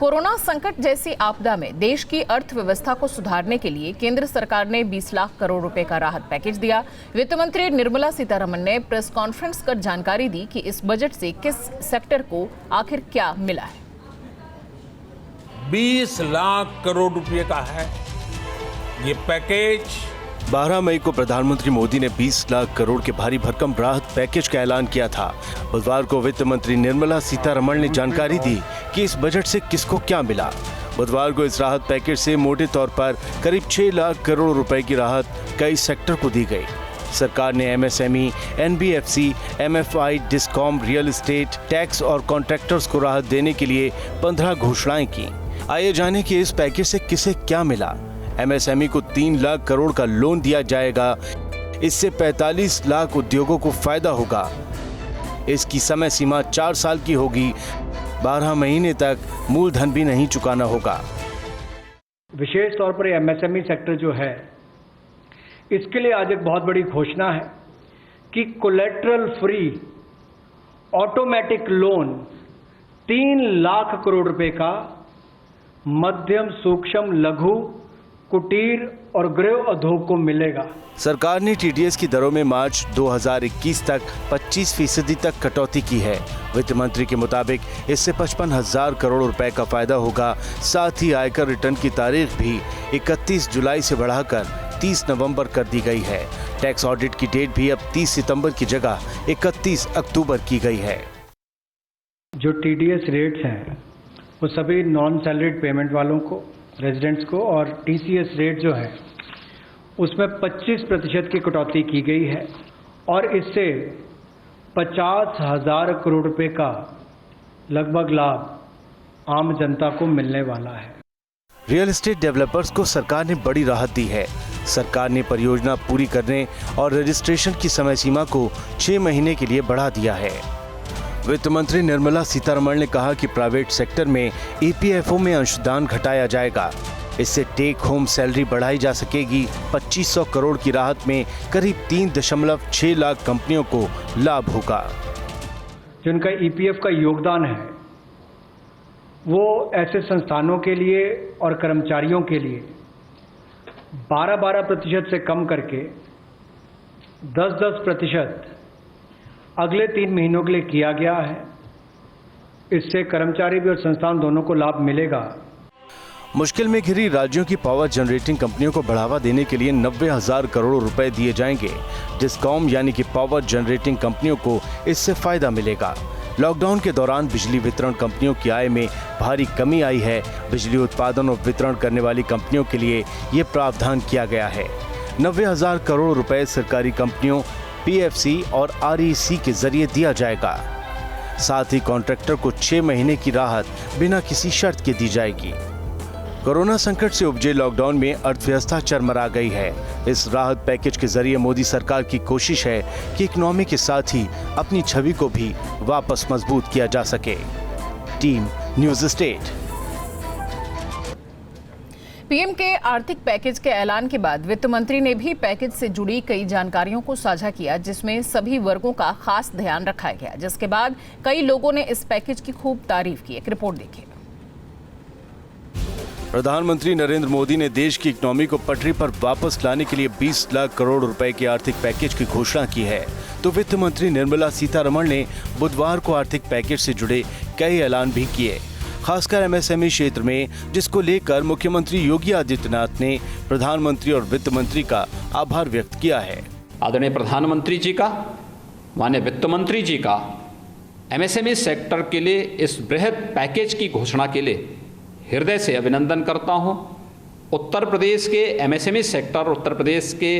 Corona संकट जैसी आपदा में देश की अर्थव्यवस्था को सुधारने के लिए केंद्र सरकार ने 20 लाख करोड़ रुपए का राहत पैकेज दिया। वित्त मंत्री निर्मला सीतारमण ने प्रेस कॉन्फ्रेंस कर जानकारी दी कि इस बजट से किस सेक्टर को आखिर क्या मिला है। 20 लाख करोड़ रुपए का है ये पैकेज। 12 मई को प्रधानमंत्री मोदी ने 20 लाख करोड़ के भारी भरकम राहत पैकेज का ऐलान किया था। बुधवार को वित्त मंत्री निर्मला सीतारमण ने जानकारी दी कि इस बजट से किसको क्या मिला। बुधवार को इस राहत पैकेज से मोटे तौर पर करीब 6 लाख करोड़ रुपए की राहत कई सेक्टर को दी गई। सरकार ने MSME, NBFC, MFI, discom, real estate, tax और कॉन्ट्रैक्टर्स को राहत देने के लिए 15 घोषणाएं की। आइए जाने कि इस पैकेज से किसे क्या मिला। एमएसएमई को 3 लाख करोड़ का लोन दिया जाएगा। इससे 45 लाख उद्योगों को फायदा होगा। इसकी समय सीमा 4 साल की होगी। 12 महीने तक मूलधन भी नहीं चुकाना होगा। विशेष तौर पर एमएसएमई सेक्टर जो है, इसके लिए आज एक बहुत बड़ी घोषणा है कि collateral free automatic loan 3 lakh crore रुपए का मध्यम, सूक्ष्म, लघु, कुटीर और गृह उद्योग को मिलेगा। सरकार ने टीडीएस की दरों में मार्च 2021 तक 25% तक कटौती की है। वित्त मंत्री के मुताबिक इससे 55,000 करोड़ रुपए का फायदा होगा। साथ ही आयकर रिटर्न की तारीख भी 31 जुलाई से बढ़ाकर 30 नवंबर कर दी गई है। टैक्स ऑडिट की डेट भी अब 30 सितंबर की जगह 31 अक्टूबर की गई है। जो टीडीएस रेट्स हैं वो सभी नॉन सैलरीड पेमेंट वालों को, रेजिडेंट्स को, और टीसीएस रेट जो है उसमें 25% की कटौती की गई है और इससे 50,000 करोड़ रुपए का लगभग लाभ आम जनता को मिलने वाला है। रियल एस्टेट डेवलपर्स को सरकार ने बड़ी राहत दी है। सरकार ने परियोजना पूरी करने और रजिस्ट्रेशन की समय सीमा को 6 महीने के लिए बढ़ा दिया है। वित्त मंत्री निर्मला सीतारमण ने कहा कि प्राइवेट सेक्टर में ईपीएफओ में अंशदान घटाया जाएगा। इससे टेक होम सैलरी बढ़ाई जा सकेगी। 2500 करोड़ की राहत में करीब 3.6 लाख कंपनियों को लाभ होगा। जिनका ईपीएफ का योगदान है वो ऐसे संस्थानों के लिए और कर्मचारियों के लिए 12% से कम करके 10% अगले 3 महीनों के लिए किया गया है। इससे कर्मचारी भी और संस्थान दोनों को लाभ मिलेगा। मुश्किल में घिरी राज्यों की पावर जनरेटिंग कंपनियों को बढ़ावा देने के लिए 90,000 करोड़ रुपए दिए जाएंगे। डिस्कॉम यानी कि पावर जनरेटिंग कंपनियों को इससे फायदा मिलेगा। लॉकडाउन के दौरान बिजली वितरण कंपनियों की आय में भारी कमी आई है। बिजली उत्पादन और वितरण करने वाली कंपनियों के लिए ये प्रावधान किया गया है। 90,000 करोड़ रुपए सरकारी कंपनियों, पीएफसी और आरईसी के जरिए दिया जाएगा। साथ ही कॉन्ट्रैक्टर को 6 महीने की राहत बिना किसी शर्त के दी जाएगी। कोरोना संकट से उपजे लॉकडाउन में अर्थव्यवस्था चरमरा गई है। इस राहत पैकेज के जरिए मोदी सरकार की कोशिश है कि इकोनॉमी के साथ ही अपनी छवि को भी वापस मजबूत किया जा सके। Team news state. पीएम के आर्थिक पैकेज के ऐलान के बाद वित्त मंत्री ने भी पैकेज से जुड़ी कई जानकारियों को साझा किया, जिसमें सभी वर्गों का खास ध्यान रखा गया, जिसके बाद कई लोगों ने इस पैकेज की खूब तारीफ की। एक रिपोर्ट देखिए। प्रधानमंत्री नरेंद्र मोदी ने देश की इकोनॉमी को पटरी पर वापस लाने के लिए 20 लाख करोड़ रुपए के आर्थिक पैकेज की घोषणा की है। तो वित्त मंत्री निर्मला सीतारमण ने बुधवार को आर्थिक पैकेज से जुड़े कई ऐलान भी किए, खासकर एमएसएमई क्षेत्र में, जिसको लेकर मुख्यमंत्री योगी आदित्यनाथ ने प्रधानमंत्री और वित्त मंत्री का आभार व्यक्त किया है। आदरणीय प्रधानमंत्री जी का, माननीय वित्त मंत्री जी का एमएसएमई सेक्टर के लिए इस बृहद पैकेज की घोषणा के लिए हृदय से अभिनंदन करता हूं। उत्तर प्रदेश के एमएसएमई सेक्टर, उत्तर प्रदेश के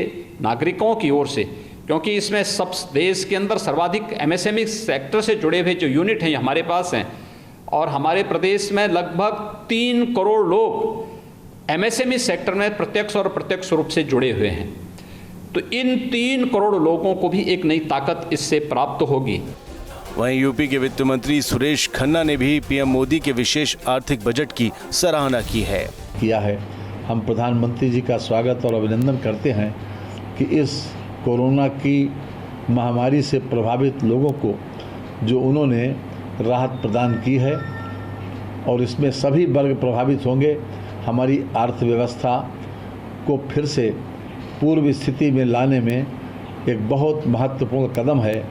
नागरिकों की ओर से, क्योंकि इसमें सब देश के अंदर सर्वाधिक एमएसएमई सेक्टर से जुड़े हुए जो यूनिट हैं हमारे पास हैं, और हमारे प्रदेश में लगभग 3 करोड़ लोग एमएसएमई सेक्टर में प्रत्यक्ष और अप्रत्यक्ष रूप से जुड़े हुए हैं। तो इन 3 करोड़ लोगों को भी एक नई ताकत इससे प्राप्त होगी। वहीं यूपी के वित्त मंत्री सुरेश खन्ना ने भी पीएम मोदी के विशेष आर्थिक बजट की सराहना की है। हम प्रधानमंत्री जी का स्वागत और अभिनंदन करते हैं कि इस कोरोना की महामारी से प्रभावित लोगों को जो उन्होंने राहत प्रदान की है, और इसमें सभी वर्ग प्रभावित होंगे। हमारी अर्थव्यवस्था को फिर से पूर्व स्थिति में लाने में एक बहुत महत्वपूर्ण कदम है।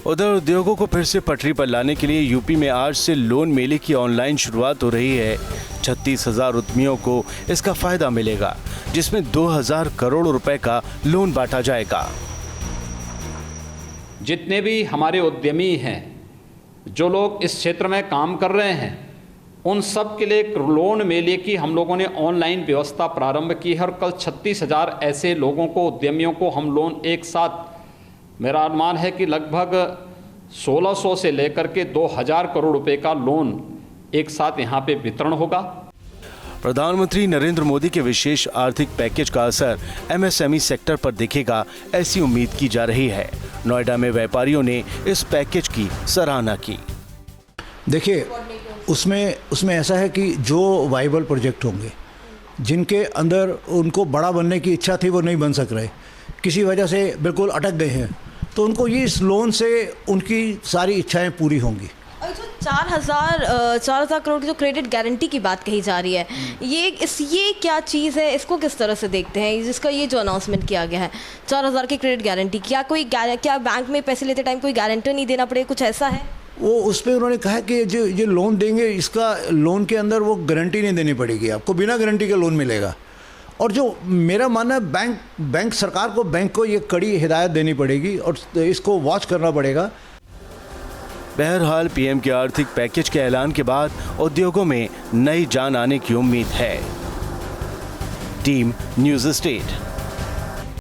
उधर उद्योगों को फिर से पटरी पर लाने के लिए यूपी में आज से लोन मेले की ऑनलाइन शुरुआत हो रही है। 36,000 उद्यमियों को इसका फायदा मिलेगा, जिसमें 2,000 करोड़ रुपए का लोन बांटा जाएगा। जितने भी हमारे उद्यमी हैं, जो लोग इस क्षेत्र में काम कर रहे हैं, उन सब के लिए एक लोन मेले की हम लोगों ने ऑनलाइन व्यवस्था प्रारंभ की है और कल 36,000 ऐसे लोगों को, उद्यमियों को हम लोन एक साथ, मेरा अनुमान है कि लगभग 1,600 से लेकर के 2,000 करोड़ रुपए का लोन एक साथ यहाँ पे वितरण होगा। प्रधानमंत्री नरेंद्र मोदी के विशेष आर्थिक पैकेज का असर एमएसएमई सेक्टर पर दिखेगा, ऐसी उम्मीद की जा रही है। नोएडा में व्यापारियों ने इस पैकेज की सराहना की। देखिए, उसमें ऐसा है कि जो वाइबल प्रोजेक्ट होंगे, जिनके अंदर उनको बड़ा बनने की इच्छा थी, वो नहीं बन सक रहे, किसी वजह से बिल्कुल अटक गए हैं, तो उनको ये इस लोन से उनकी सारी इच्छाएं पूरी होंगी। और जो 4,000 करोड़ की जो क्रेडिट गारंटी की बात कही जा रही है, ये क्या चीज़ है, इसको किस तरह से देखते हैं, जिसका ये जो अनाउंसमेंट किया गया है 4,000 की क्रेडिट गारंटी, क्या बैंक में पैसे लेते टाइम कोई गारंटर नहीं देना पड़ेगा, कुछ ऐसा है? वो उस पर उन्होंने कहा कि जो ये लोन देंगे, इसका लोन के अंदर वो गारंटी नहीं देनी पड़ेगी, आपको बिना गारंटी के लोन मिलेगा। और जो मेरा मानना है, सरकार को, बैंक को ये कड़ी हिदायत देनी पड़ेगी और इसको वॉच करना पड़ेगा। बहरहाल पीएम के आर्थिक पैकेज के ऐलान के बाद उद्योगों में नई जान आने की उम्मीद है। Team news state.